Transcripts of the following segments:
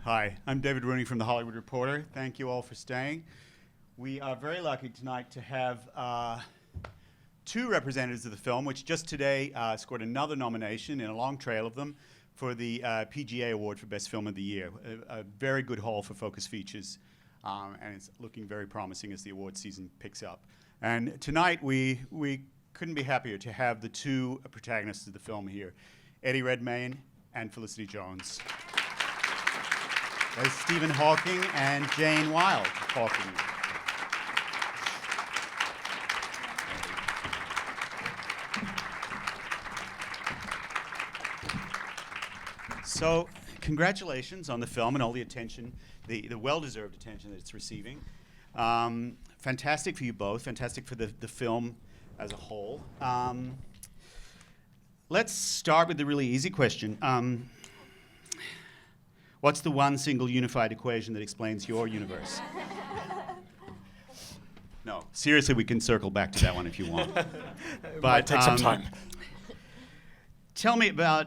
Hi, I'm David Rooney from The Hollywood Reporter. Thank you all for staying. We are very lucky tonight to have two representatives of the film, which just today scored another nomination in a long trail of them for the PGA Award for Best Film of the Year. A very good haul for Focus Features, and it's looking very promising as the award season picks up. And tonight we couldn't be happier to have the two protagonists of the film here, Eddie Redmayne and Felicity Jones. As Stephen Hawking and Jane Wilde Hawking. So, congratulations on the film and all the attention, the well-deserved attention that it's receiving. Fantastic for you both, fantastic for the film as a whole. Let's start with the really easy question. What's the one single unified equation that explains your universe? No, seriously, we can circle back to that one if you want. But might take some time. Tell me about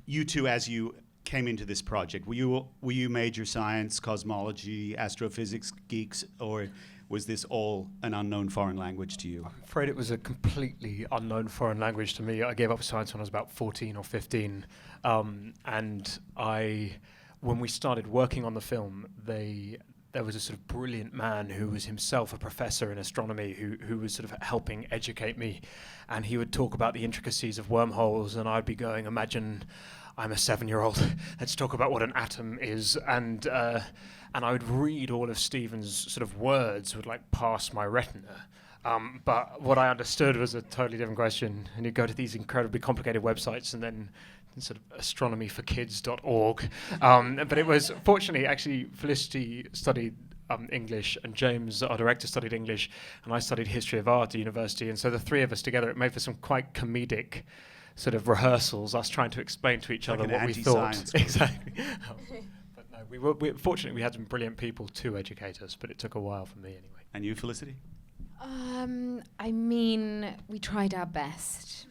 you two as you came into this project. Were you major science, cosmology, astrophysics geeks, or was this all an unknown foreign language to you? I'm afraid it was a completely unknown foreign language to me. I gave up science when I was about 14 or 15. And when we started working on the film, there was a sort of brilliant man who was himself a professor in astronomy who was sort of helping educate me. And he would talk about the intricacies of wormholes, and I'd be going, imagine I'm a 7-year-old, let's talk about what an atom is. And I would read all of Stephen's sort of words would like pass my retina. But what I understood was a totally different question. And you go to these incredibly complicated websites and then sort of astronomyforkids.org. But it was, fortunately, actually, Felicity studied English, and James, our director, studied English, and I studied history of art at university. And so the three of us together, it made for some quite comedic sort of rehearsals, us trying to explain to each other what we thought. Exactly. But no, fortunately, we had some brilliant people to educate us, but it took a while for me anyway. And you, Felicity? I mean, we tried our best.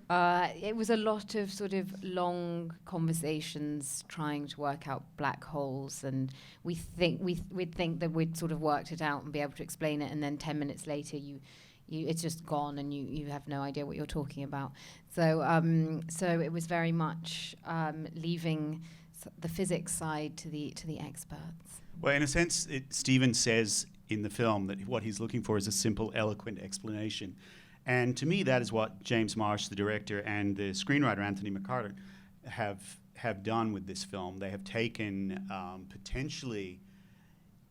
It was a lot of sort of long conversations trying to work out black holes, and we'd think that we'd sort of worked it out and be able to explain it, and then 10 minutes later it's just gone and you have no idea what you're talking about. So it was very much leaving the physics side to the experts. Well, in a sense, Stephen says in the film that what he's looking for is a simple, eloquent explanation. And to me, that is what James Marsh, the director, and the screenwriter, Anthony McCarter, have done with this film. They have taken potentially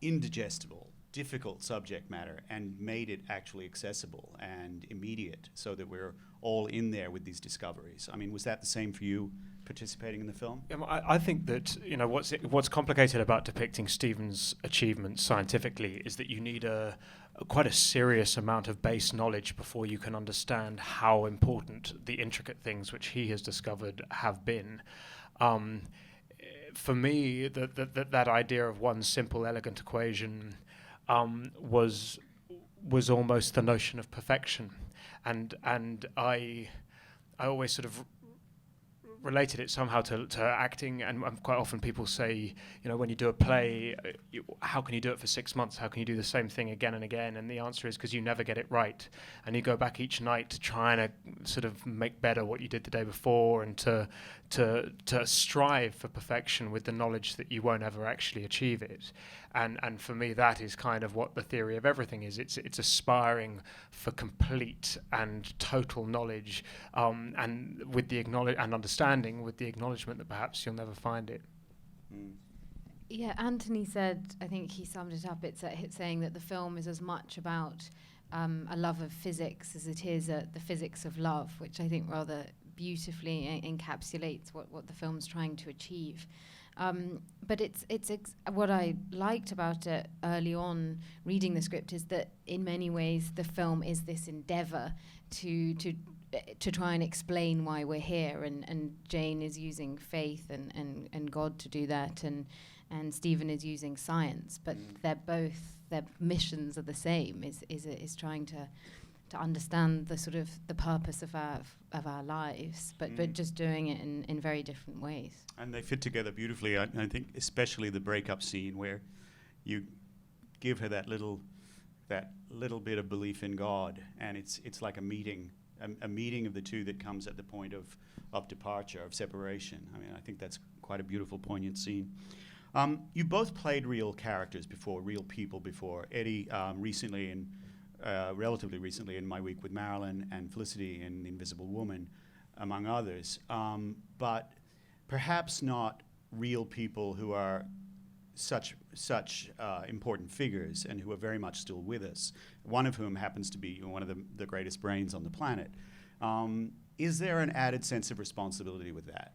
indigestible, difficult subject matter and made it actually accessible and immediate so that we're all in there with these discoveries. I mean, was that the same for you participating in the film? I think that what's complicated about depicting Stephen's achievements scientifically is that you need quite a serious amount of base knowledge before you can understand how important the intricate things which he has discovered have been. For me, that idea of one simple, elegant equation was almost the notion of perfection, and I always sort of related it somehow to acting, and quite often people say, when you do a play, how can you do it for 6 months? How can you do the same thing again and again? And the answer is because you never get it right, and you go back each night trying to sort of make better what you did the day before, and to strive for perfection with the knowledge that you won't ever actually achieve it. And for me, that is kind of what the theory of everything is. It's aspiring for complete and total knowledge, and with the understanding, with the acknowledgement that perhaps you'll never find it. Mm. Yeah, Anthony said, I think he summed it up, it's saying that the film is as much about a love of physics as it is the physics of love, which I think rather beautifully encapsulates what the film's trying to achieve. But what I liked about it early on reading the script is that in many ways the film is this endeavor to try and explain why we're here, and Jane is using faith and God to do that, and Stephen is using science, but their missions are the same, is trying understand the sort of the purpose of our lives, but just doing it in very different ways. And they fit together beautifully. I think especially the breakup scene where you give her that little bit of belief in God, and it's like a meeting of the two that comes at the point of departure, of separation. I mean, I think that's quite a beautiful, poignant scene. You both played real characters before, real people before. Eddie relatively recently in My Week with Marilyn, and Felicity in The Invisible Woman, among others. But perhaps not real people who are such important figures and who are very much still with us, one of whom happens to be one of the greatest brains on the planet. Is there an added sense of responsibility with that?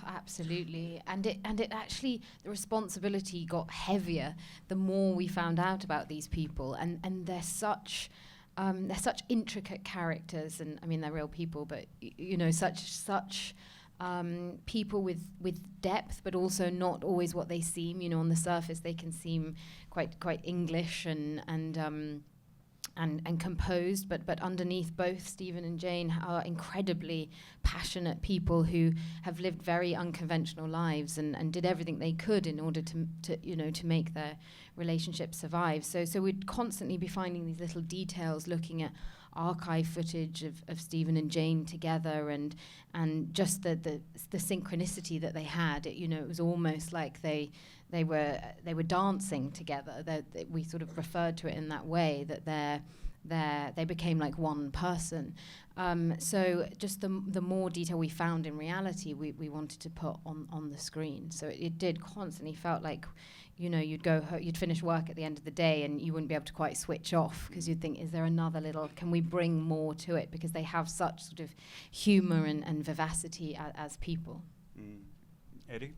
Absolutely. And it actually, the responsibility got heavier the more we found out about these people, and they're such intricate characters, and I mean they're real people, but such people with depth, but also not always what they seem. On the surface they can seem quite English and composed, but underneath, both Stephen and Jane are incredibly passionate people who have lived very unconventional lives and did everything they could in order to make their relationship survive. So we'd constantly be finding these little details, looking at archive footage of Stephen and Jane together, and just the synchronicity that they had. It was almost like they were dancing together. We sort of referred to it in that way, that they became like one person. So just the more detail we found in reality, we wanted to put on the screen. So it did constantly felt like, you'd finish work at the end of the day and you wouldn't be able to quite switch off, because you'd think, is there another little, can we bring more to it? Because they have such sort of humor and vivacity as people. Eddie?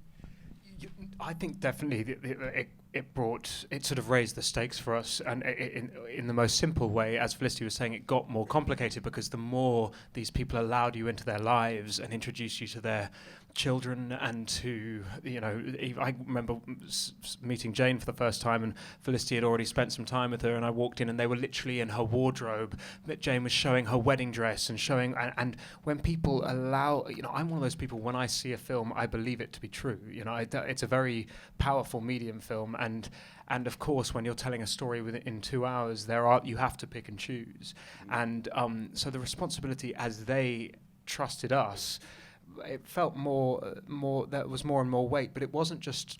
I think definitely it sort of raised the stakes for us, and in the most simple way, as Felicity was saying, it got more complicated because the more these people allowed you into their lives and introduced you to their children, and to, I remember meeting Jane for the first time, and Felicity had already spent some time with her, and I walked in and they were literally in her wardrobe. Jane was showing her wedding dress and showing, and when people allow, I'm one of those people, when I see a film, I believe it to be true. It's a very powerful medium, film, and of course, when you're telling a story in 2 hours, you have to pick and choose. And so the responsibility, as they trusted us, it felt there was more and more weight. But it wasn't just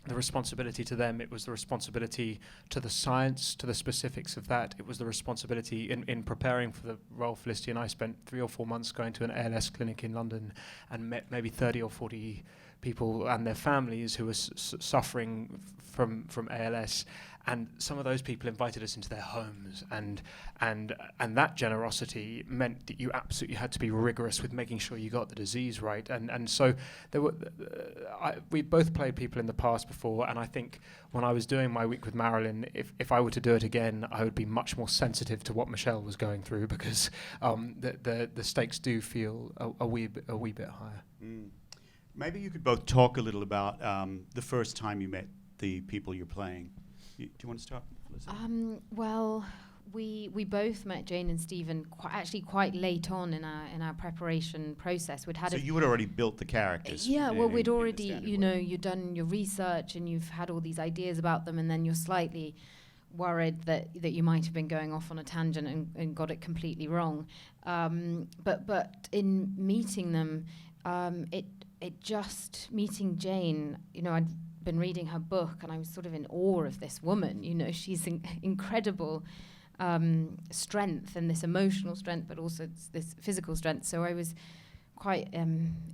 the responsibility to them, it was the responsibility to the science, to the specifics of that. It was the responsibility in preparing for the role. Felicity and I spent 3 or 4 months going to an ALS clinic in London and met maybe 30 or 40 people and their families who were suffering from ALS, and some of those people invited us into their homes, and that generosity meant that you absolutely had to be rigorous with making sure you got the disease right, and so there were we both played people in the past before, and I think when I was doing My Week with Marilyn, if I were to do it again, I would be much more sensitive to what Michelle was going through, because the stakes do feel a wee bit higher. Maybe you could both talk a little about the first time you met the people you're playing. Do you want to start, Felicity? Well, we both met Jane and Stephen quite late on in our preparation process. So you had already built the characters. Yeah, well, we'd already, you'd done your research and you've had all these ideas about them, and then you're slightly worried that you might have been going off on a tangent and got it completely wrong. But in meeting them, meeting Jane, I'd been reading her book and I was sort of in awe of this woman. She's incredible strength, and this emotional strength, but also this physical strength. So I was quite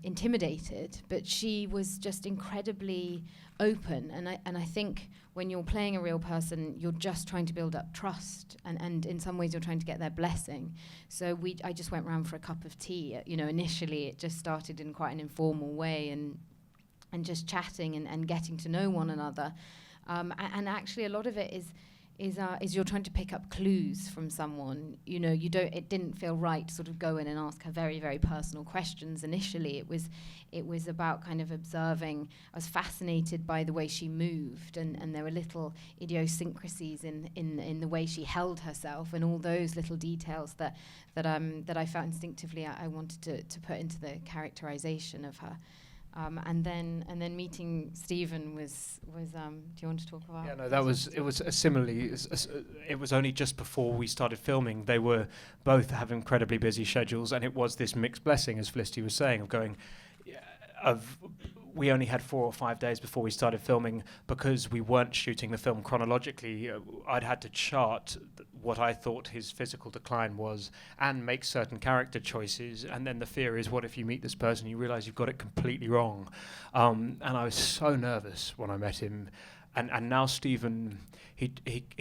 intimidated, but she was just incredibly open. And I think when you're playing a real person, you're just trying to build up trust, and in some ways you're trying to get their blessing. So I just went round for a cup of tea. Initially it just started in quite an informal way, and just chatting and getting to know one another. And actually a lot of it is you're trying to pick up clues from someone. You know, it didn't feel right to sort of go in and ask her very, very personal questions initially. It was about kind of observing. I was fascinated by the way she moved, and there were little idiosyncrasies in the way she held herself, and all those little details that I felt instinctively I wanted to put into the characterization of her. And then meeting Stephen was do you want to talk about? Yeah, no, it was similarly. It was only just before we started filming. They were both have incredibly busy schedules, and it was this mixed blessing, as Felicity was saying, of going. We only had 4 or 5 days before we started filming because we weren't shooting the film chronologically. I'd had to chart what I thought his physical decline was and make certain character choices. And then the fear is, what if you meet this person and you realize you've got it completely wrong? And I was so nervous when I met him. And now Stephen, he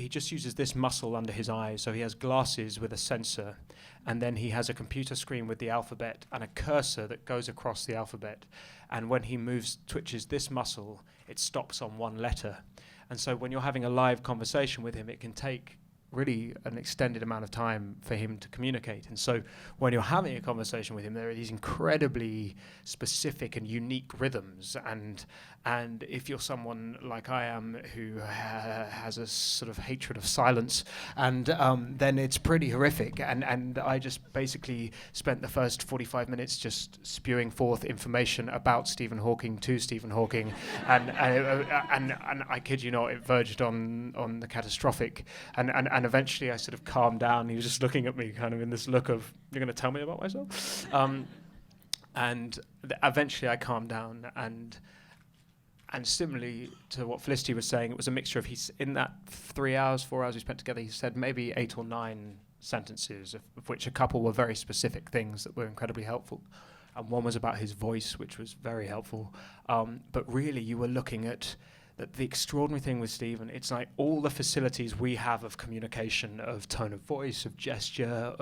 just uses this muscle under his eye. So he has glasses with a sensor, and then he has a computer screen with the alphabet and a cursor that goes across the alphabet. And when he twitches this muscle, it stops on one letter. And so when you're having a live conversation with him, it can take really an extended amount of time for him to communicate. And so when you're having a conversation with him, there are these incredibly specific and unique rhythms. And if you're someone like I am who has a sort of hatred of silence, and then it's pretty horrific. And I just basically spent the first 45 minutes just spewing forth information about Stephen Hawking to Stephen Hawking, and I kid you not, it verged on the catastrophic. And eventually I sort of calmed down. He was just looking at me kind of in this look of, you're going to tell me about myself? Eventually I calmed down, and similarly to what Felicity was saying, it was a mixture of, in that 4 hours we spent together, he said maybe 8 or 9 sentences, of which a couple were very specific things that were incredibly helpful. And one was about his voice, which was very helpful. But really you were looking at the extraordinary thing with Stephen, it's like all the facilities we have of communication, of tone of voice, of gesture,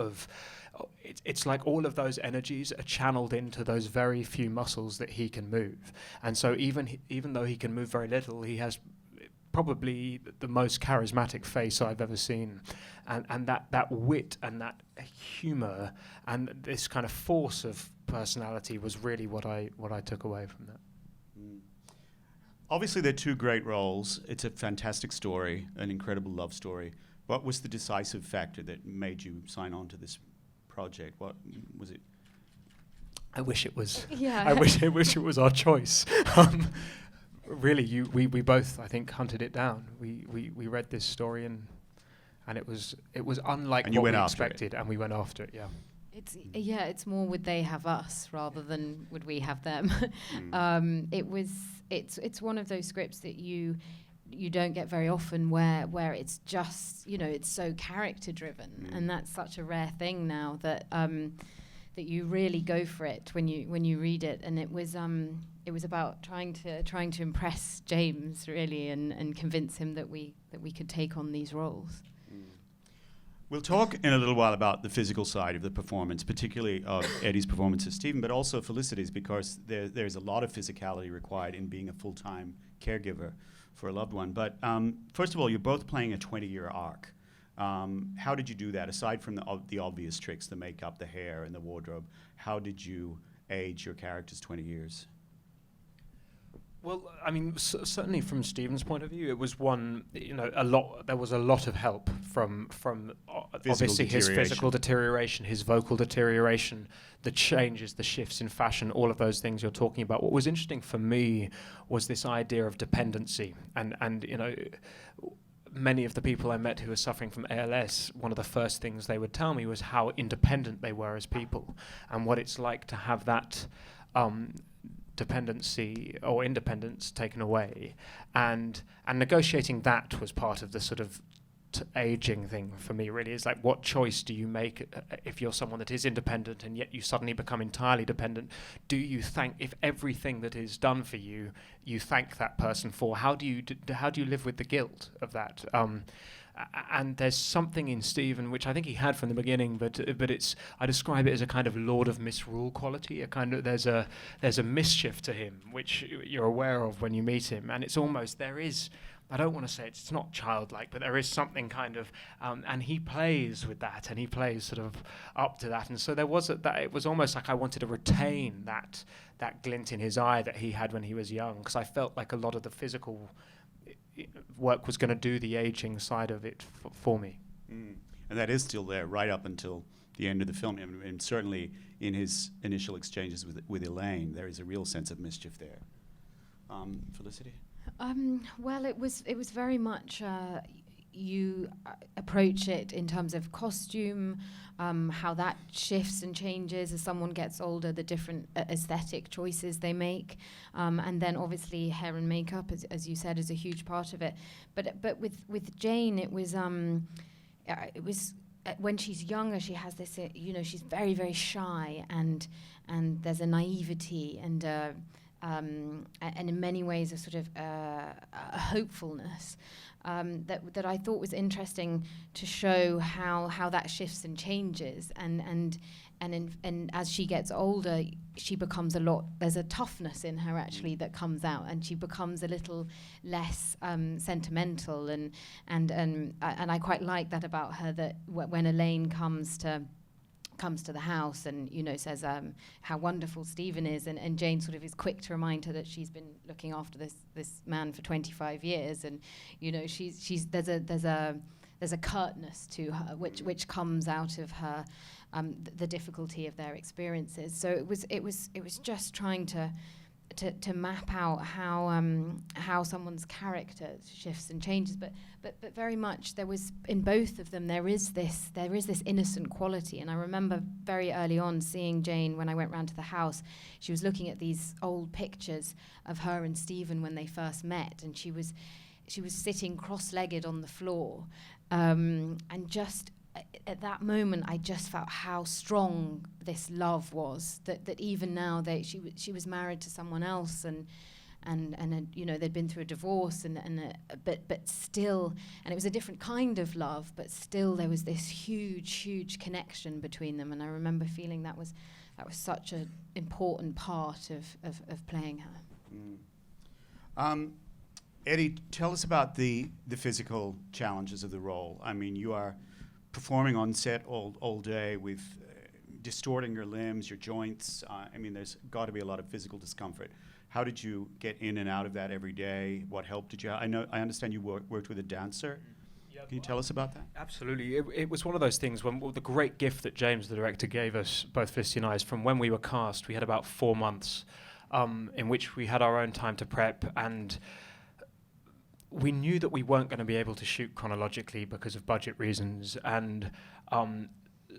it's like all of those energies are channeled into those very few muscles that he can move. And so even though he can move very little, he has probably the most charismatic face I've ever seen. And that wit and that humor and this kind of force of personality was really what I took away from that. Obviously, they're 2 great roles. It's a fantastic story, an incredible love story. What was the decisive factor that made you sign on to this project? What was it? I wish it was. Yeah. I wish it was our choice. Really, we both, I think, hunted it down. We read this story and it was unlike what we expected, and we went after it. Yeah. It's more would they have us rather than would we have them. It's one of those scripts that you don't get very often where it's just, you know, it's so character driven, and that's such a rare thing now that that you really go for it when you read it. And it was about trying to impress James really and convince him that we could take on these roles. We'll talk in a little while about the physical side of the performance, particularly of Eddie's performance as Stephen, but also Felicity's, because there's a lot of physicality required in being a full-time caregiver for a loved one. But first of all, you're both playing a 20-year arc. How did you do that? Aside from the obvious tricks, the makeup, the hair, and the wardrobe, how did you age your characters 20 years? Well, I mean, certainly from Stephen's point of view, it was one, you know, there was a lot of help from obviously his physical deterioration, his vocal deterioration, the changes, the shifts in fashion, all of those things you're talking about. What was interesting for me was this idea of dependency. And you know, many of the people I met who were suffering from ALS, one of the first things they would tell me was how independent they were as people, and what it's like to have that dependency or independence taken away, and negotiating that was part of the sort of aging thing for me. Really, is like, what choice do you make if you're someone that is independent and yet you suddenly become entirely dependent? Do you thank, if everything that is done for you, you thank that person for? How do you live with the guilt of that? And there's something in Stephen which I think he had from the beginning, but I describe it as a kind of Lord of Misrule quality. There's a mischief to him which you're aware of when you meet him, and it's almost, there is I don't want to say it's not childlike, but there is something kind of, and he plays with that, and he plays sort of up to that, and so there was that. It was almost like I wanted to retain that glint in his eye that he had when he was young, because I felt like a lot of the physical work was going to do the aging side of it for me. And that is still there right up until the end of the film, and certainly in his initial exchanges with Elaine, there is a real sense of mischief there. Felicity? Well, it was very much you approach it in terms of costume, how that shifts and changes as someone gets older, the different aesthetic choices they make, and then obviously hair and makeup, as you said, is a huge part of it. But with Jane, it was when she's younger, she has this, she's very, very shy, and there's a naivety and in many ways a sort of a hopefulness that I thought was interesting to show how that shifts and changes, and as she gets older, she becomes there's a toughness in her actually that comes out, and she becomes a little less sentimental, and I quite like that about her, that when Elaine comes to the house and says how wonderful Stephen is, and Jane sort of is quick to remind her that she's been looking after this man for 25 years, and she's there's a curtness to her which comes out of her the difficulty of their experiences. So it was just trying to map out how someone's character shifts and changes, but very much there was in both of them there is this innocent quality. And I remember very early on seeing Jane when I went round to the house. She was looking at these old pictures of her and Stephen when they first met, and she was sitting cross-legged on the floor, and just at that moment, I just felt how strong this love was. That even now, she was married to someone else, and they'd been through a divorce, but still, and it was a different kind of love, but still there was this huge connection between them. And I remember feeling that was such an important part of playing her. Eddie, tell us about the physical challenges of the role. I mean, you are performing on set all day with distorting your limbs, your joints. I mean, there's got to be a lot of physical discomfort. How did you get in and out of that every day? What help did you have? I understand you worked with a dancer. Yeah, Can you tell us about that? Absolutely. It was one of those things when the great gift that James, the director, gave us, both Felicity and I, is from when we were cast, we had about 4 months in which we had our own time to prep, and we knew that we weren't going to be able to shoot chronologically because of budget reasons, and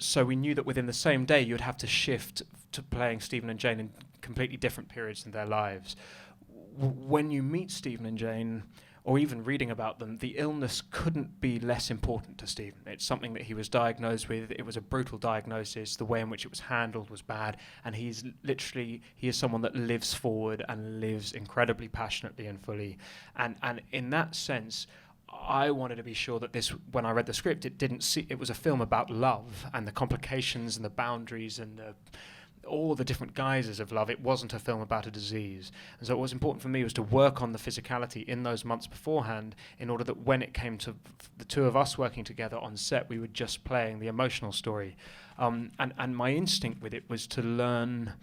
so we knew that within the same day you'd have to shift to playing Stephen and Jane in completely different periods in their lives. When you meet Stephen and Jane, or even reading about them, the illness couldn't be less important to Stephen. It's something that he was diagnosed with. It was a brutal diagnosis. The way in which it was handled was bad. And he is someone that lives forward and lives incredibly passionately and fully. And in that sense, I wanted to be sure that when I read the script, it was a film about love and the complications and the boundaries and all the different guises of love. It wasn't a film about a disease. And so what was important for me was to work on the physicality in those months beforehand, in order that when it came to the two of us working together on set, we were just playing the emotional story. And my instinct with it was to learn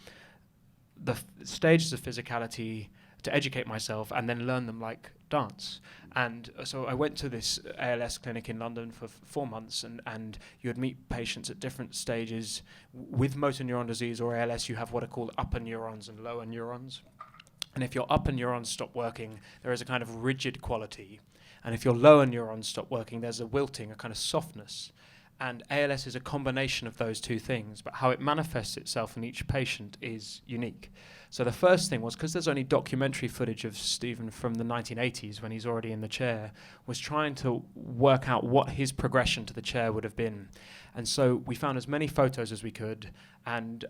the stages of physicality, to educate myself, and then learn them like dance. And so I went to this ALS clinic in London for 4 months, and you would meet patients at different stages. With motor neuron disease or ALS, you have what are called upper neurons and lower neurons. And if your upper neurons stop working, there is a kind of rigid quality. And if your lower neurons stop working, there's a wilting, a kind of softness. And ALS is a combination of those two things, but how it manifests itself in each patient is unique. So the first thing was, because there's only documentary footage of Stephen from the 1980s when he's already in the chair, was trying to work out what his progression to the chair would have been. And so we found as many photos as we could and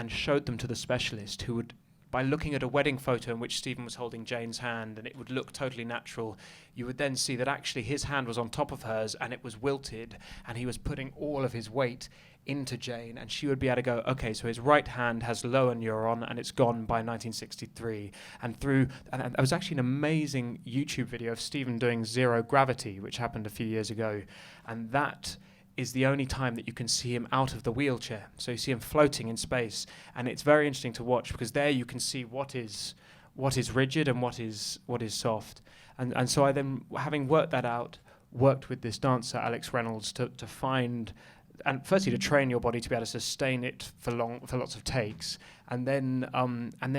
showed them to the specialist, who would by looking at a wedding photo in which Stephen was holding Jane's hand and it would look totally natural, you would then see that actually his hand was on top of hers and it was wilted, and he was putting all of his weight into Jane, and she would be able to go, okay, so his right hand has lower neuron and it's gone by 1963. And there was actually an amazing YouTube video of Stephen doing zero gravity, which happened a few years ago, and that is the only time that you can see him out of the wheelchair. So you see him floating in space, and it's very interesting to watch, because there you can see what is rigid and what is soft. And so I then, having worked that out, worked with this dancer, Alex Reynolds, to find, and firstly to train your body to be able to sustain it for lots of takes, and then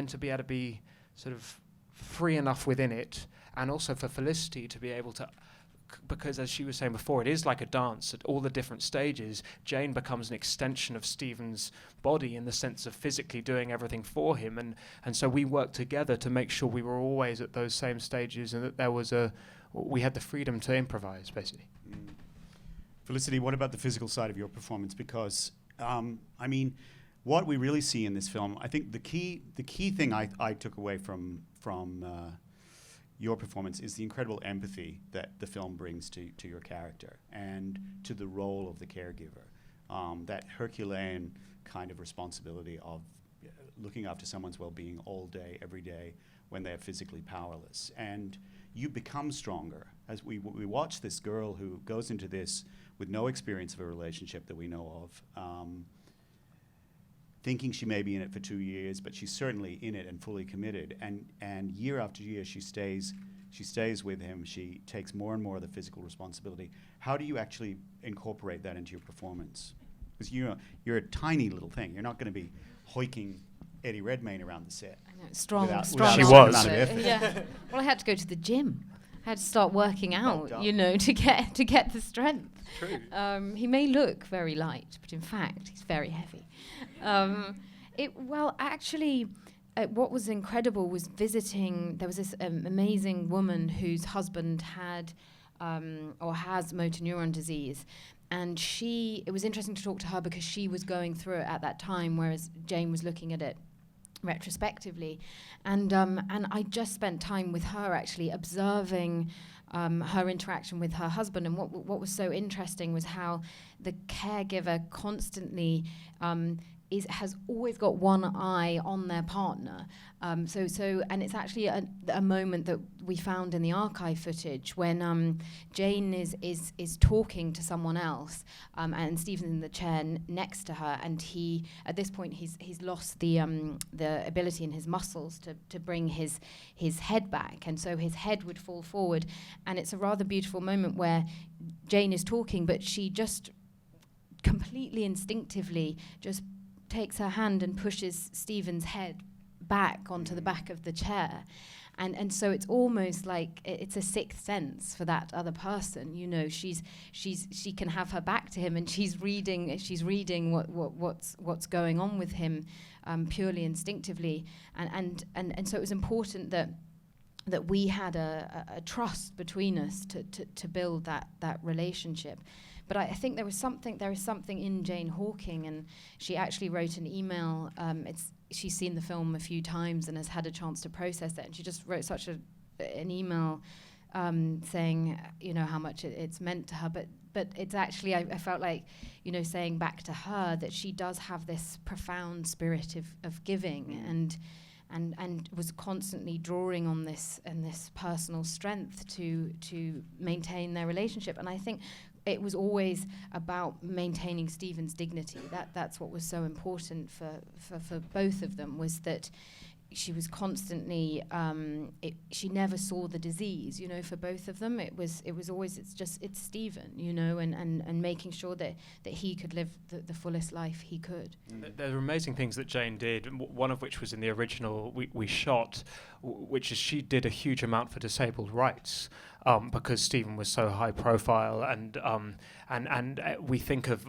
to be able to be sort of free enough within it, and also for Felicity to be able to, because as she was saying before, it is like a dance at all the different stages. Jane becomes an extension of Stephen's body in the sense of physically doing everything for him, and so we worked together to make sure we were always at those same stages, and that we had the freedom to improvise, basically. Felicity, what about the physical side of your performance? Because, I mean, what we really see in this film, I think the key thing I took away from your performance is the incredible empathy that the film brings to your character and to the role of the caregiver. That Herculean kind of responsibility of looking after someone's well-being all day, every day, when they're physically powerless. And you become stronger as we watch this girl who goes into this with no experience of a relationship that we know of, thinking she may be in it for 2 years, but she's certainly in it and fully committed. And year after year, she stays with him. She takes more and more of the physical responsibility. How do you actually incorporate that into your performance? Because you're a tiny little thing. You're not going to be hoiking Eddie Redmayne around the set. I know, strong. She was. Yeah. Well, I had to go to the gym. I had to start working out, to get the strength. True. He may look very light, but in fact, he's very heavy. What was incredible was visiting. There was this amazing woman whose husband had or has motor neuron disease, and it was interesting to talk to her because she was going through it at that time, whereas Jane was looking at it retrospectively, and I just spent time with her actually observing her interaction with her husband. And what was so interesting was how the caregiver constantly has always got one eye on their partner. And it's actually a moment that we found in the archive footage when Jane is talking to someone else, and Stephen's in the chair next to her, and at this point he's lost the ability in his muscles to bring his head back, and so his head would fall forward, and it's a rather beautiful moment where Jane is talking, but she just completely instinctively just takes her hand and pushes Stephen's head back onto the back of the chair, and so it's almost like it's a sixth sense for that other person. She can have her back to him, and she's reading what's going on with him purely instinctively, and so it was important that we had a trust between us to build that relationship. But I think there is something in Jane Hawking, and she actually wrote an email. She's seen the film a few times and has had a chance to process it, and she just wrote such an email saying, how much it's meant to her. But it's actually, I felt like, saying back to her that she does have this profound spirit of giving, and was constantly drawing on this personal strength to maintain their relationship. And I think it was always about maintaining Stephen's dignity. That's what was so important for both of them, was that she was constantly she never saw the disease, for both of them. It was always it's Stephen, and making sure that he could live the fullest life he could. There are amazing things that Jane did, one of which was in the original we shot, which is she did a huge amount for disabled rights, because Stephen was so high profile, and we think of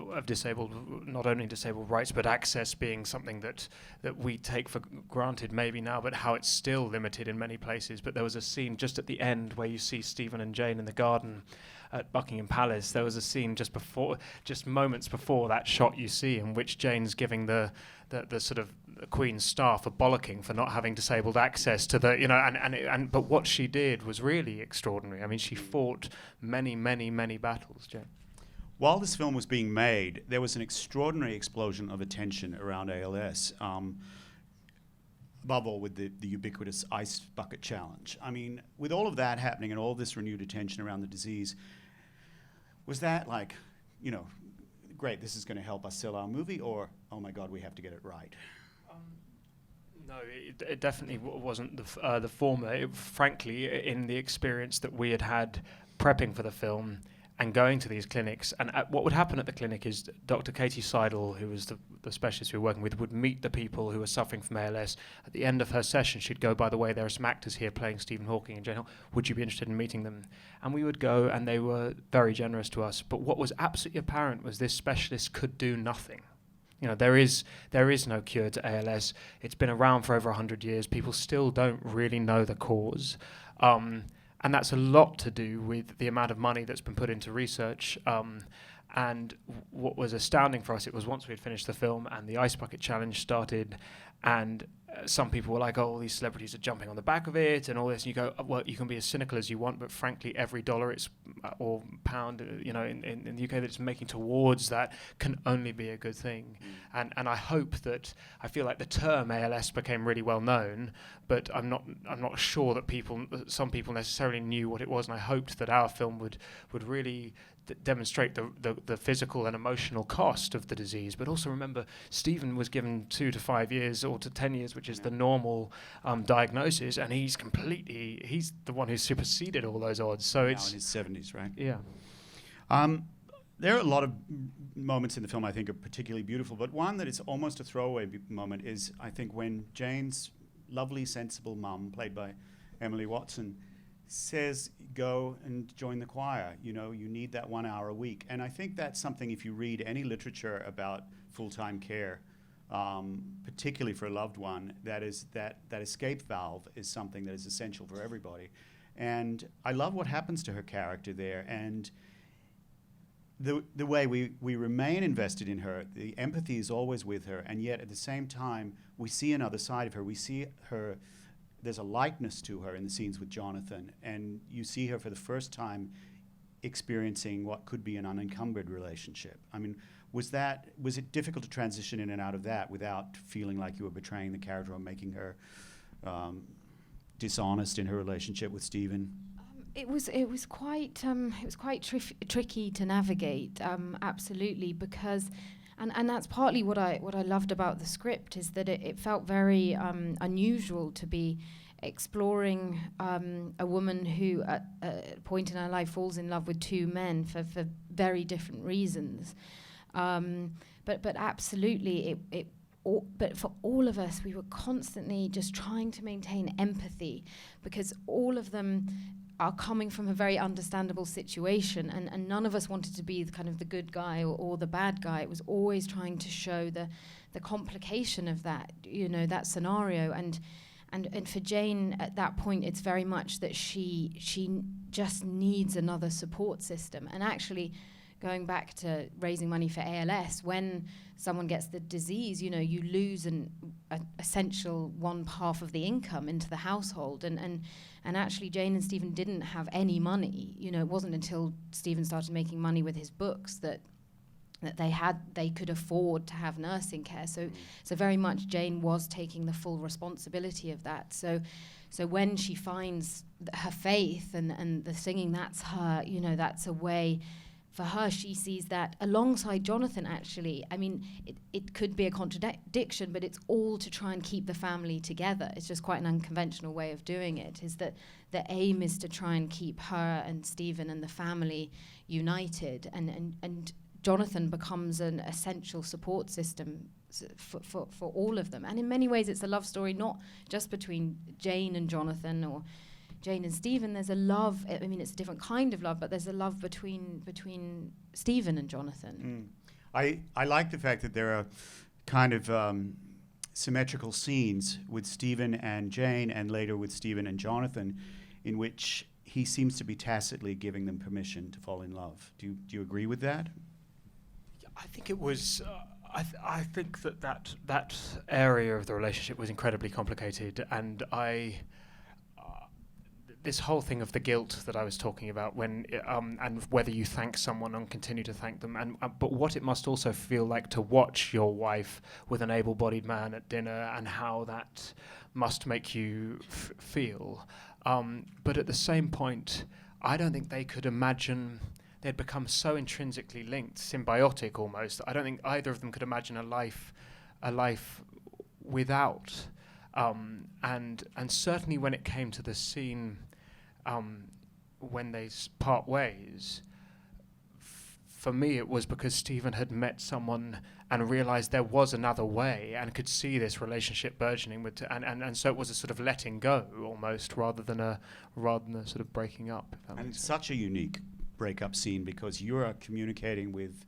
not only disabled rights but access being something that we take for granted maybe now, but how it's still limited in many places. But there was a scene just at the end where you see Stephen and Jane in the garden at Buckingham Palace. There was a scene just moments before that shot you see, in which Jane's giving the sort of the Queen's staff are bollocking for not having disabled access to the, but what she did was really extraordinary. I mean, she fought many, many, many battles, Jane. While this film was being made, there was an extraordinary explosion of attention around ALS, above all with the ubiquitous ice bucket challenge. I mean, with all of that happening and all this renewed attention around the disease, was that like, great, this is going to help us sell our movie, or, oh my God, we have to get it right? No, it definitely wasn't the former. Frankly, in the experience that we had prepping for the film, and going to these clinics, and what would happen at the clinic is Dr. Katie Seidel, who was the specialist we were working with, would meet the people who were suffering from ALS. At the end of her session, she'd go, by the way, there are some actors here playing Stephen Hawking and Jane Hall. Would you be interested in meeting them? And we would go, and they were very generous to us. But what was absolutely apparent was this specialist could do nothing. There is no cure to ALS. It's been around for over 100 years. People still don't really know the cause. And that's a lot to do with the amount of money that's been put into research. And what was astounding for us, it was once we had finished the film and the Ice Bucket Challenge started, and some people were like, oh, all these celebrities are jumping on the back of it and all this. And you go, well, you can be as cynical as you want, but frankly, every dollar or pound, in the UK that it's making towards that can only be a good thing. And I hope that, I feel like the term ALS became really well known, but I'm not sure that some people necessarily knew what it was. And I hoped that our film would really demonstrate the physical and emotional cost of the disease. But also remember, Stephen was given 2 to 5 years or to 10 years, which is the normal diagnosis, and he's the one who superseded all those odds. So it's now in his 70s, right? Yeah. There are a lot of moments in the film I think are particularly beautiful, but one that is almost a throwaway moment is, I think, when Jane's lovely, sensible mum, played by Emily Watson, says, go and join the choir. You need that 1 hour a week. And I think that's something, if you read any literature about full-time care, particularly for a loved one, that escape valve is something that is essential for everybody. And I love what happens to her character there, and the way we remain invested in her. The empathy is always with her, and yet at the same time, we see another side of her. We see her. There's a lightness to her in the scenes with Jonathan, and you see her for the first time experiencing what could be an unencumbered relationship. I mean, was it difficult to transition in and out of that without feeling like you were betraying the character or making her dishonest in her relationship with Stephen? It was quite tricky to navigate, absolutely, because. And that's partly what I loved about the script, is that it felt very unusual to be exploring a woman who at a point in her life falls in love with 2 men for very different reasons. But absolutely, but for all of us, we were constantly just trying to maintain empathy, because all of them are coming from a very understandable situation, and none of us wanted to be the good guy or the bad guy. It was always trying to show the complication of that, that scenario. And for Jane at that point, it's very much that she just needs another support system. And actually, going back to raising money for ALS, when someone gets the disease, you lose an essential one half of the income into the household. And actually, Jane and Stephen didn't have any money. It wasn't until Stephen started making money with his books that they could afford to have nursing care. So very much Jane was taking the full responsibility of that. So when she finds her faith and the singing, that's her, that's a way for her. She sees that alongside Jonathan, actually. I mean, it could be a contradiction, but it's all to try and keep the family together. It's just quite an unconventional way of doing it, is that the aim is to try and keep her and Stephen and the family united, and Jonathan becomes an essential support system for all of them. And in many ways, it's a love story, not just between Jane and Jonathan or Jane and Stephen. There's a love. I mean, it's a different kind of love, but there's a love between Stephen and Jonathan. I like the fact that there are kind of symmetrical scenes with Stephen and Jane, and later with Stephen and Jonathan, in which he seems to be tacitly giving them permission to fall in love. Do you agree with that? I think it was. I think that area of the relationship was incredibly complicated, and this whole thing of the guilt that I was talking about, and whether you thank someone and continue to thank them, and but what it must also feel like to watch your wife with an able-bodied man at dinner, and how that must make you feel. But at the same point, I don't think they could imagine. They'd become so intrinsically linked, symbiotic almost. I don't think either of them could imagine a life without. And certainly when it came to the scene when they part ways, for me it was because Stephen had met someone and realised there was another way and could see this relationship burgeoning and so it was a sort of letting go almost rather than a sort of breaking up. And it's such a unique breakup scene because you're communicating with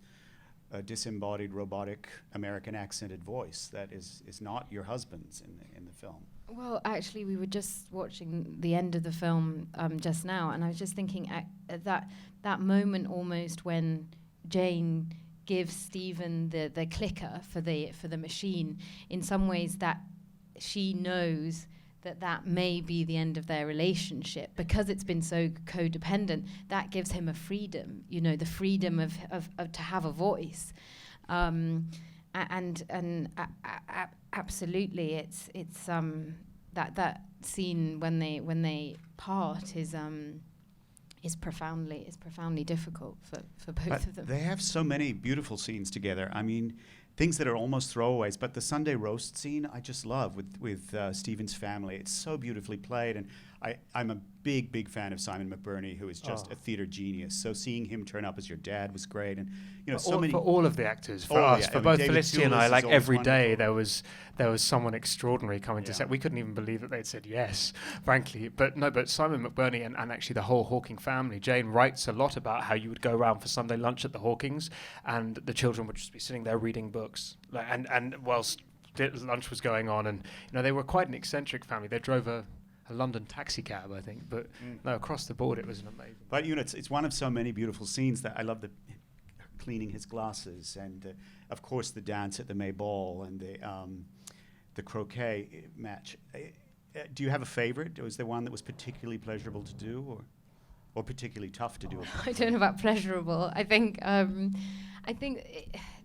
a disembodied, robotic, American accented voice that is not your husband's in the film. Well, actually, we were just watching the end of the film just now, and I was just thinking at that moment almost when Jane gives Stephen the clicker for the machine. In some ways, that she knows that may be the end of their relationship because it's been so codependent. That gives him a freedom, the freedom of to have a voice, and absolutely, it's that scene when they part is profoundly difficult for both of them. They have so many beautiful scenes together. I mean, things that are almost throwaways, but the Sunday roast scene I just love with Stephen's family. It's so beautifully played, and I'm a big fan of Simon McBurney, who is just a theatre genius. So seeing him turn up as your dad was great, and for all of the actors, for us, for both David Felicity and Thewlis I, is like always every day wonderful. there was someone extraordinary coming to set. We couldn't even believe that they'd said yes, frankly. But Simon McBurney and actually the whole Hawking family. Jane writes a lot about how you would go around for Sunday lunch at the Hawkings, and the children would just be sitting there reading books, and whilst lunch was going on, and they were quite an eccentric family. They drove a London taxi cab, I think, but no, across the board it was an amazing. But it's one of so many beautiful scenes that I love the cleaning his glasses, and of course the dance at the May Ball and the croquet match. Do you have a favorite? Was there one that was particularly pleasurable to do, or particularly tough to do? I don't know about pleasurable. I think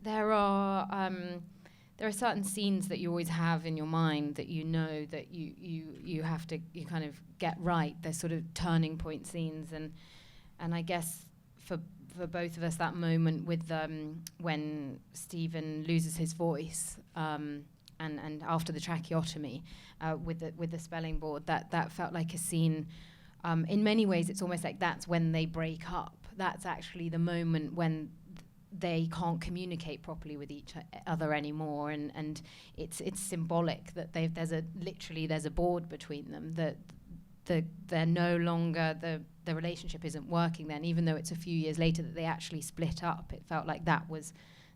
there are certain scenes that you always have in your mind that that you have to kind of get right. They're sort of turning point scenes, and I guess for both of us that moment with when Stephen loses his voice and after the tracheotomy with the spelling board, that felt like a scene. In many ways, it's almost like that's when they break up. That's actually the moment when they can't communicate properly with each other anymore, and it's symbolic that there's a board between them, that they're no longer, the relationship isn't working then, even though it's a few years later that they actually split up. It felt like that was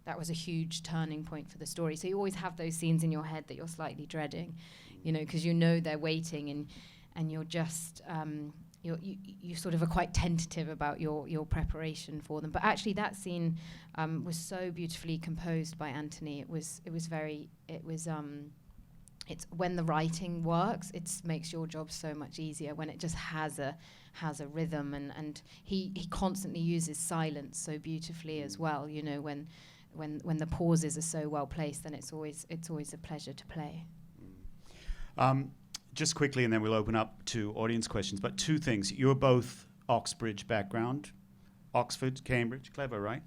a huge turning point for the story. So you always have those scenes in your head that you're slightly dreading, because they're waiting, and you're just you sort of are quite tentative about your preparation for them. But actually that scene was so beautifully composed by Anthony. It's when the writing works, it makes your job so much easier when it just has a rhythm, and he constantly uses silence so beautifully as well. When the pauses are so well placed, then it's always a pleasure to play. Just quickly, and then we'll open up to audience questions. But two things: you're both Oxbridge background, Oxford, Cambridge, clever, right?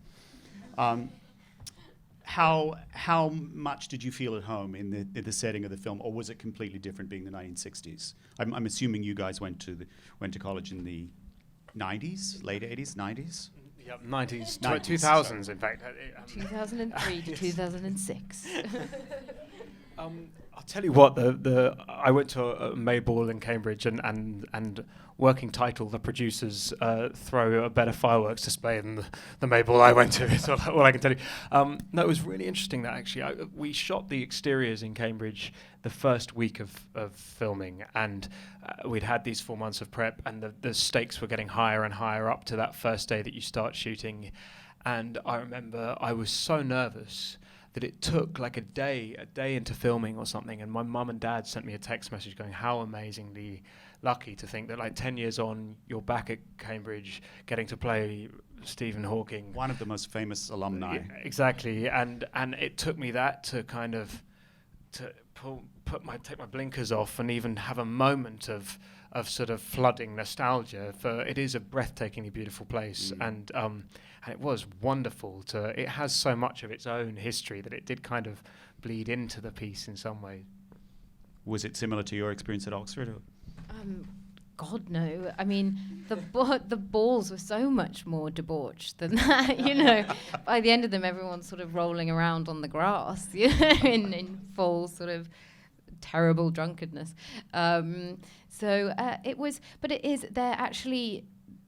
How much did you feel at home in the setting of the film, or was it completely different, being the 1960s? I'm assuming you guys went to college in the 90s, late 80s, 90s. Yeah, 90s, 90s, 2000s, in fact. 2003 to 2006. I'll tell you what, I went to a May Ball in Cambridge, and working title, the producers throw a better fireworks display than the May Ball I went to. It's all I can tell you. No, it was really interesting that actually we shot the exteriors in Cambridge the first week of filming, and we'd had these 4 months of prep, and the stakes were getting higher and higher up to that first day that you start shooting. And I remember I was so nervous that it took like a day into filming or something, and my mum and dad sent me a text message going, how amazingly lucky to think that like 10 years on, you're back at Cambridge getting to play Stephen Hawking. One of the most famous alumni. Yeah, exactly, and it took me that to kind of take my blinkers off and even have a moment of sort of flooding nostalgia. For it is a breathtakingly beautiful place, and it was wonderful it has so much of its own history that it did kind of bleed into the piece in some way. Was it similar to your experience at Oxford? God, no. I mean, the balls were so much more debauched than that, you know. By the end of them, everyone's sort of rolling around on the grass, you know, in full sort of terrible drunkenness. It was, but it is, they're actually,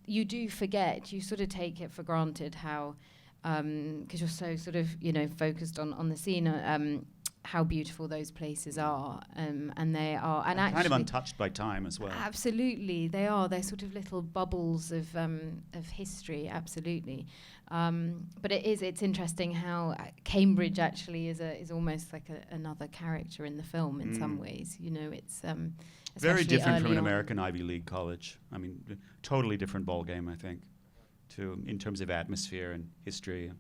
you do forget, you sort of take it for granted how, because you're so sort of, you know, focused on the scene, how beautiful those places are, and they are, and actually kind of untouched by time as well. Absolutely, they are. They're sort of little bubbles of history. Absolutely, but it's interesting how Cambridge actually is almost like another character in the film in some ways. You know, it's very different from an on. American Ivy League college. I mean, totally different ball game, I think, in terms of atmosphere and history.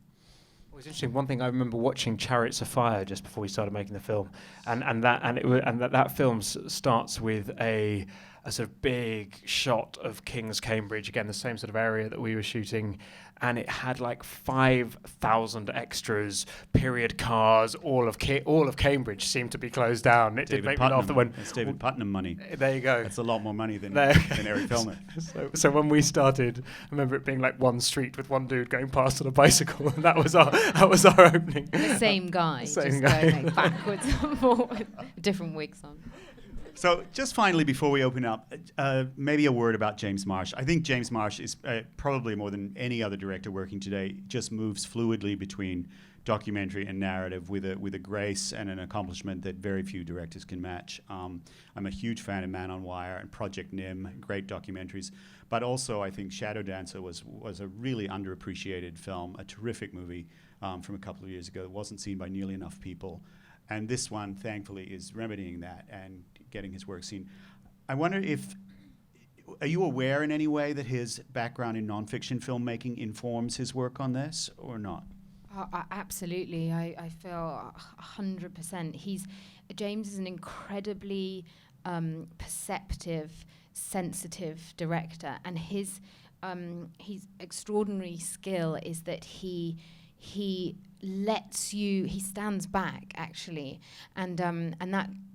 Well, it's interesting. One thing I remember watching Chariots of Fire just before we started making the film, and that film starts with a sort of big shot of King's Cambridge, again the same sort of area that we were shooting, and it had like 5,000 extras, period cars, all of Cambridge seemed to be closed down. It did make me laugh when it's David Putnam money. There you go. That's a lot more money than Eric Filmer. So when we started, I remember it being like one street with one dude going past on a bicycle, and that was our opening. The same guy, Same just guy. going like backwards and forwards, different wigs on. So just finally, before we open up, maybe a word about James Marsh. I think James Marsh is probably more than any other director working today, just moves fluidly between documentary and narrative with a grace and an accomplishment that very few directors can match. I'm a huge fan of Man on Wire and Project Nim, great documentaries. But also I think Shadow Dancer was a really underappreciated film, a terrific movie from a couple of years ago that wasn't seen by nearly enough people. And this one, thankfully, is remedying that and getting his work seen. I wonder are you aware in any way that his background in nonfiction filmmaking informs his work on this or not? Absolutely, I feel 100%. James is an incredibly perceptive, sensitive director, and his extraordinary skill is that he stands back actually, and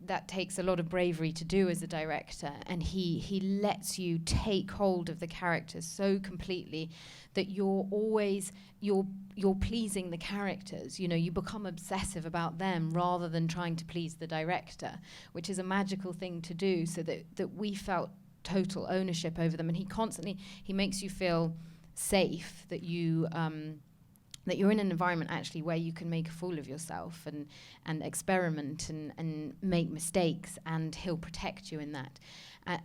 that takes a lot of bravery to do as a director, and he lets you take hold of the characters so completely that you're pleasing the characters. You know, you become obsessive about them rather than trying to please the director, which is a magical thing to do, so that we felt total ownership over them, and he makes you feel safe that you're in an environment actually where you can make a fool of yourself and experiment and make mistakes, and he'll protect you in that.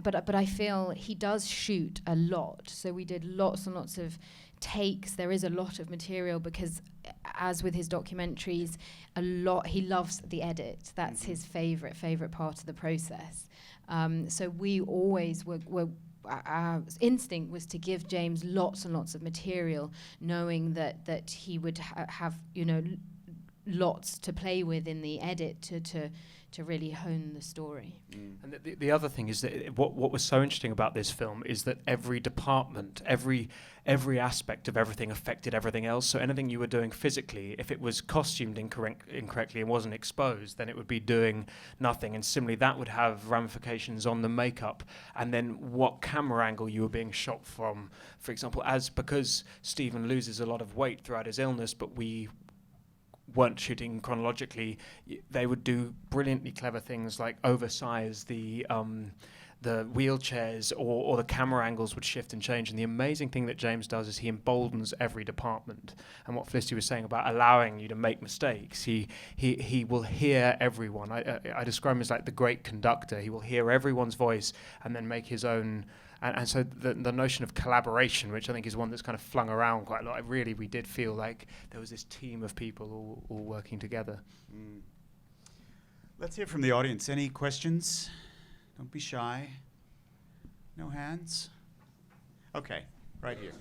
But I feel he does shoot a lot. So we did lots and lots of takes. There is a lot of material because, as with his documentaries, he loves the edit. That's his favorite part of the process. So we always were our instinct was to give James lots and lots of material, knowing that he would have lots to play with in the edit to really hone the story. And the other thing is that what was so interesting about this film is that every department, every aspect of everything affected everything else. So anything you were doing physically, if it was costumed incorrectly and wasn't exposed, then it would be doing nothing. And similarly, that would have ramifications on the makeup. And then what camera angle you were being shot from, for example, because Stephen loses a lot of weight throughout his illness, but we weren't shooting chronologically, they would do brilliantly clever things like oversize the wheelchairs, or the camera angles would shift and change. And the amazing thing that James does is he emboldens every department. And what Felicity was saying about allowing you to make mistakes, he will hear everyone. I describe him as like the great conductor. He will hear everyone's voice and then make his own and so the notion of collaboration, which I think is one that's kind of flung around quite a lot, really we did feel like there was this team of people all working together. Let's hear from the audience. Any questions? Don't be shy. No hands? Okay, right here.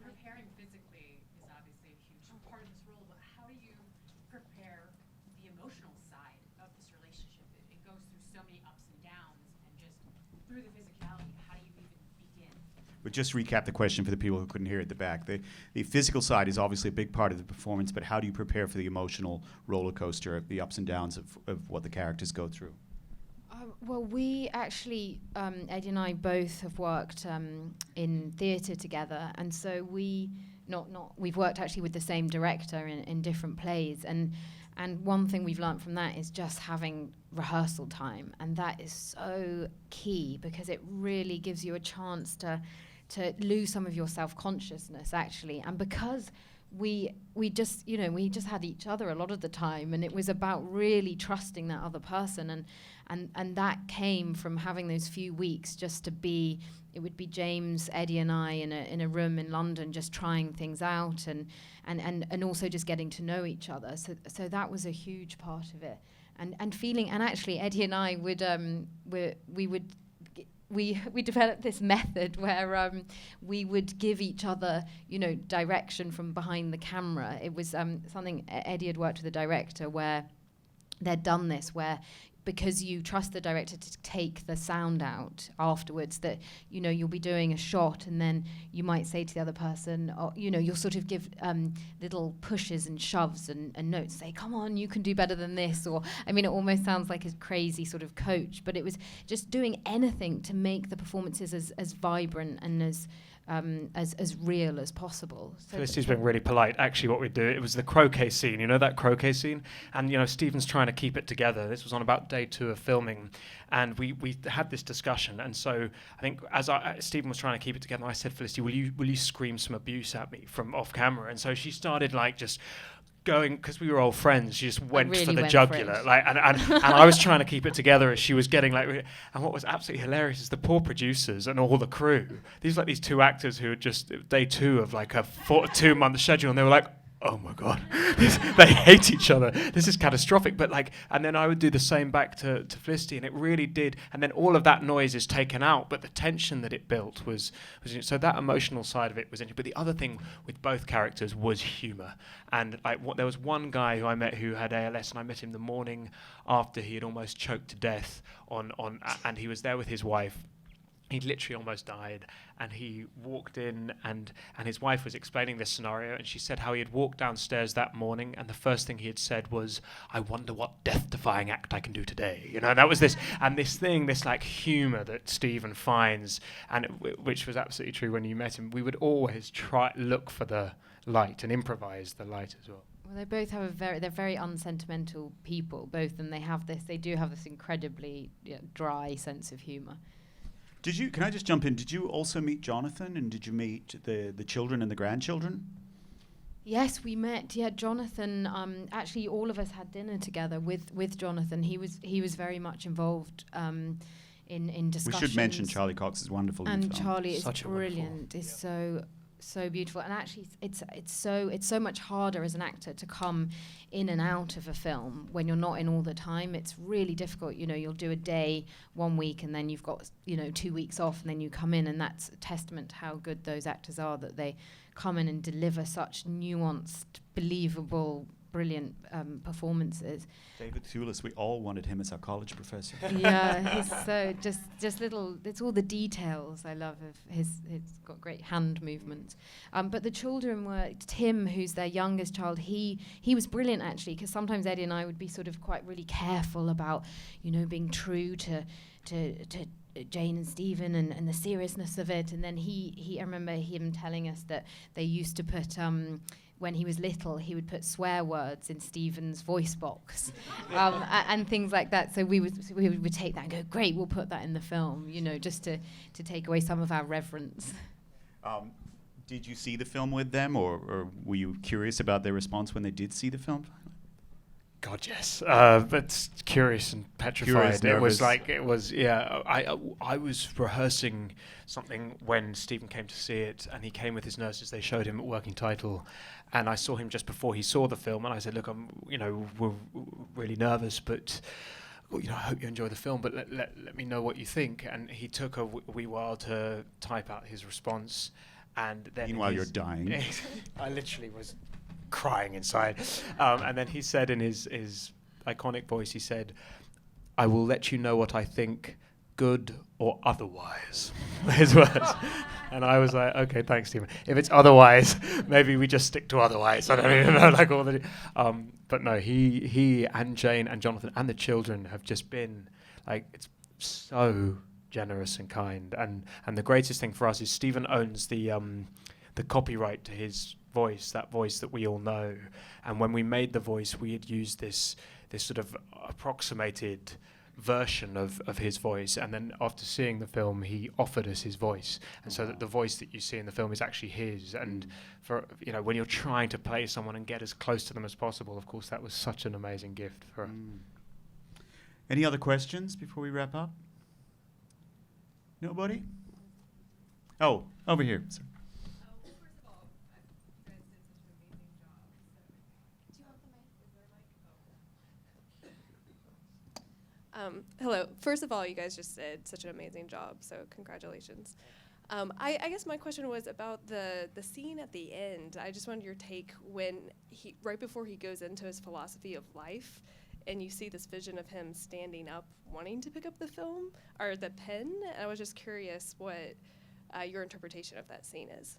Preparing physically is obviously a huge part of this role, but how do you prepare the emotional side of this relationship? It goes through so many ups and downs, and just through the physicality, how do you even begin? But just recap the question for the people who couldn't hear at the back. The physical side is obviously a big part of the performance, but how do you prepare for the emotional roller coaster of the ups and downs of what the characters go through? Well, we actually, Eddie and I both have worked in theatre together, and so we've worked actually with the same director in different plays, and one thing we've learnt from that is just having rehearsal time, and that is so key because it really gives you a chance to lose some of your self-consciousness actually, and because we just had each other a lot of the time, and it was about really trusting that other person, and that came from having those few weeks just to be. It would be James, Eddie, and I in a room in London, just trying things out, and also just getting to know each other. So that was a huge part of it, and feeling. And actually, Eddie and I would we developed this method where we would give each other, direction from behind the camera. It was something Eddie had worked with a director where they'd done this, where because you trust the director to take the sound out afterwards, that you'll be doing a shot and then you might say to the other person, or you'll sort of give little pushes and shoves and notes, say, come on, you can do better than this, or it almost sounds like a crazy sort of coach, but it was just doing anything to make the performances as vibrant and as real as possible. So Felicity's being really polite. Actually, what we do, it was the croquet scene. You know that croquet scene? And, Stephen's trying to keep it together. This was on about day 2 of filming. And we had this discussion. And so I think as Stephen was trying to keep it together, I said, Felicity, will you scream some abuse at me from off camera? And so she started just going, because we were old friends, she just went really for the went jugular, for it. and I was trying to keep it together as she was getting and what was absolutely hilarious is the poor producers and all the crew. These 2 actors who had just day 2 of a 2-month schedule, and they were like, oh my God, they hate each other. This is catastrophic. But and then I would do the same back to Felicity, and it really did. And then all of that noise is taken out, but the tension that it built was so that emotional side of it was interesting. But the other thing with both characters was humour. And there was one guy who I met who had ALS, and I met him the morning after he had almost choked to death and he was there with his wife. He'd literally almost died, and he walked in, and his wife was explaining this scenario, and she said how he had walked downstairs that morning, and the first thing he had said was, I wonder what death-defying act I can do today. That was this, and this humour that Stephen finds, and which was absolutely true when you met him. We would always look for the light and improvise the light as well. Well, they both have they're very unsentimental people, both of them. They do have this incredibly dry sense of humour. Can I just jump in? Did you also meet Jonathan, and did you meet the children and the grandchildren? Yes, we met. Yeah, Jonathan. Actually, all of us had dinner together with Jonathan. He was very much involved in discussions. We should mention Charlie Cox's wonderful. And Charlie is Such brilliant. Is so beautiful, and actually it's so much harder as an actor to come in and out of a film when you're not in all the time. It's really difficult. You'll do a day 1 week, and then you've got 2 weeks off, and then you come in, and that's a testament to how good those actors are, that they come in and deliver such nuanced, believable, brilliant performances. David Thewlis, we all wanted him as our college professor. Yeah, he's so just little. It's all the details I love of his. He's got great hand movements. But the children were Tim, who's their youngest child. He was brilliant actually, because sometimes Eddie and I would be sort of quite really careful about being true to Jane and Stephen and the seriousness of it. And then I remember him telling us that they used to put. When he was little, he would put swear words in Stephen's voice box, and things like that. So we would take that and go, great, we'll put that in the film, just to take away some of our reverence. Did you see the film with them, or were you curious about their response when they did see the film? God, yes. But curious and petrified. Curious, I was rehearsing something when Stephen came to see it, and he came with his nurses. They showed him a working title, and I saw him just before he saw the film, and I said, "Look, we're really nervous, but I hope you enjoy the film. But let me know what you think." And he took a wee while to type out his response, and then Meanwhile, you're dying. I literally was crying inside. And then he said in his iconic voice, he said, "I will let you know what I think, good or otherwise." His words. And I was like, okay, thanks, Stephen. If it's otherwise, maybe we just stick to otherwise. I don't even know, like all the... but no, he and Jane and Jonathan and the children have just been, like, it's so generous and kind. And the greatest thing for us is Stephen owns the copyright to his voice, that voice that we all know. And when we made the voice, we had used this sort of approximated version of his voice, and then after seeing the film, he offered us his voice, and so that the voice that you see in the film is actually his. And for when you're trying to play someone and get as close to them as possible, of course, that was such an amazing gift for. Any other questions before we wrap up? Nobody? Oh, over here. Sir. Hello. First of all, you guys just did such an amazing job, so congratulations. I guess my question was about the scene at the end. I just wanted your take when right before he goes into his philosophy of life, and you see this vision of him standing up, wanting to pick up the film or the pen. I was just curious what your interpretation of that scene is.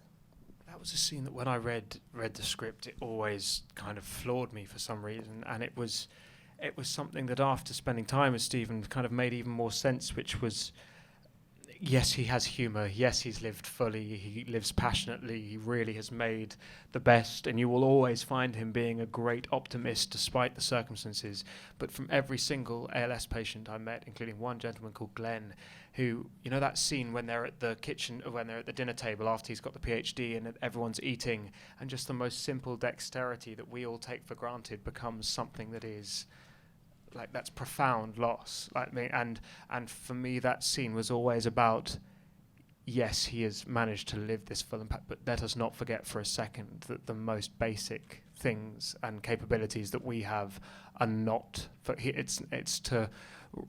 That was a scene that when I read the script, it always kind of floored me for some reason, and it was something that after spending time with Stephen kind of made even more sense, which was, yes, he has humour, yes, he's lived fully, he lives passionately, he really has made the best, and you will always find him being a great optimist despite the circumstances. But from every single ALS patient I met, including one gentleman called Glenn, who, that scene when they're at the kitchen, when they're at the dinner table after he's got the PhD and everyone's eating, and just the most simple dexterity that we all take for granted becomes something that is... like that's profound loss. And for me, that scene was always about, yes, he has managed to live this full impact, but let us not forget for a second that the most basic things and capabilities that we have are not. It's to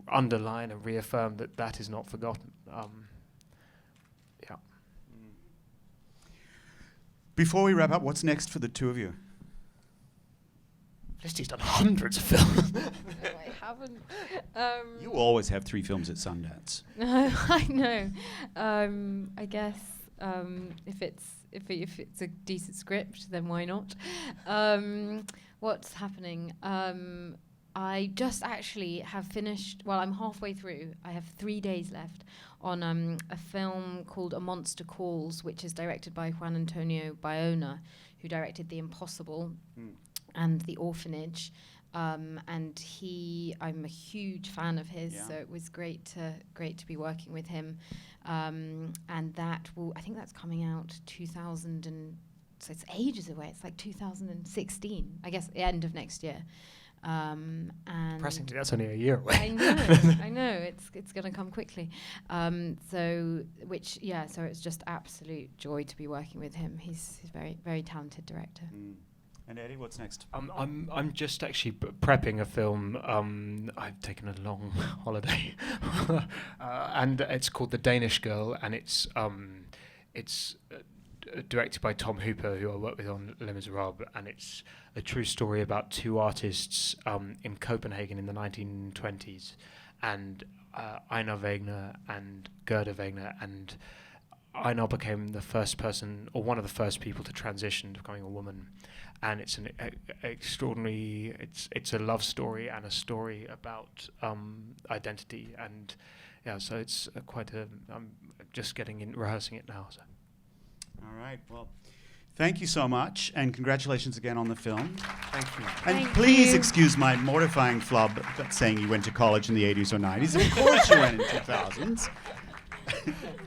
underline and reaffirm that is not forgotten. Yeah. Before we wrap up, what's next for the two of you? Felicity done hundreds of films. No, I haven't. You always have 3 films at Sundance. I know. I guess if it's a decent script, then why not? What's happening? I just actually have finished. Well, I'm halfway through. I have 3 days left on a film called A Monster Calls, which is directed by Juan Antonio Bayona, who directed The Impossible. And The Orphanage, and I'm a huge fan of his, so it was great to be working with him, and I think that's coming out 2000, and so it's ages away. It's like 2016, I guess, the end of next year. And Pressingly, that's only a year away. I know, it's going to come quickly. So it's just absolute joy to be working with him. He's very, very talented director. And Eddie, what's next? I'm just actually prepping a film. I've taken a long holiday, and it's called The Danish Girl, and it's directed by Tom Hooper, who I worked with on Les Miserables, and it's a true story about 2 artists in Copenhagen in the 1920s, and Einar Wegener and Gerda Wegener, and Einar became the first person, or one of the first people, to transition to becoming a woman. And it's an extraordinary. It's a love story and a story about identity, and so it's quite a. I'm just getting in rehearsing it now. So. All right. Well, thank you so much, and congratulations again on the film. Thank you. And Thank please you. excuse my mortifying flub saying you went to college in the 80s or 90s. Of course you went in 2000s.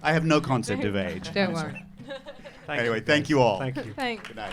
I have no concept of age. Don't worry. Anyway, thank you all. Thank you. Thanks. Good night.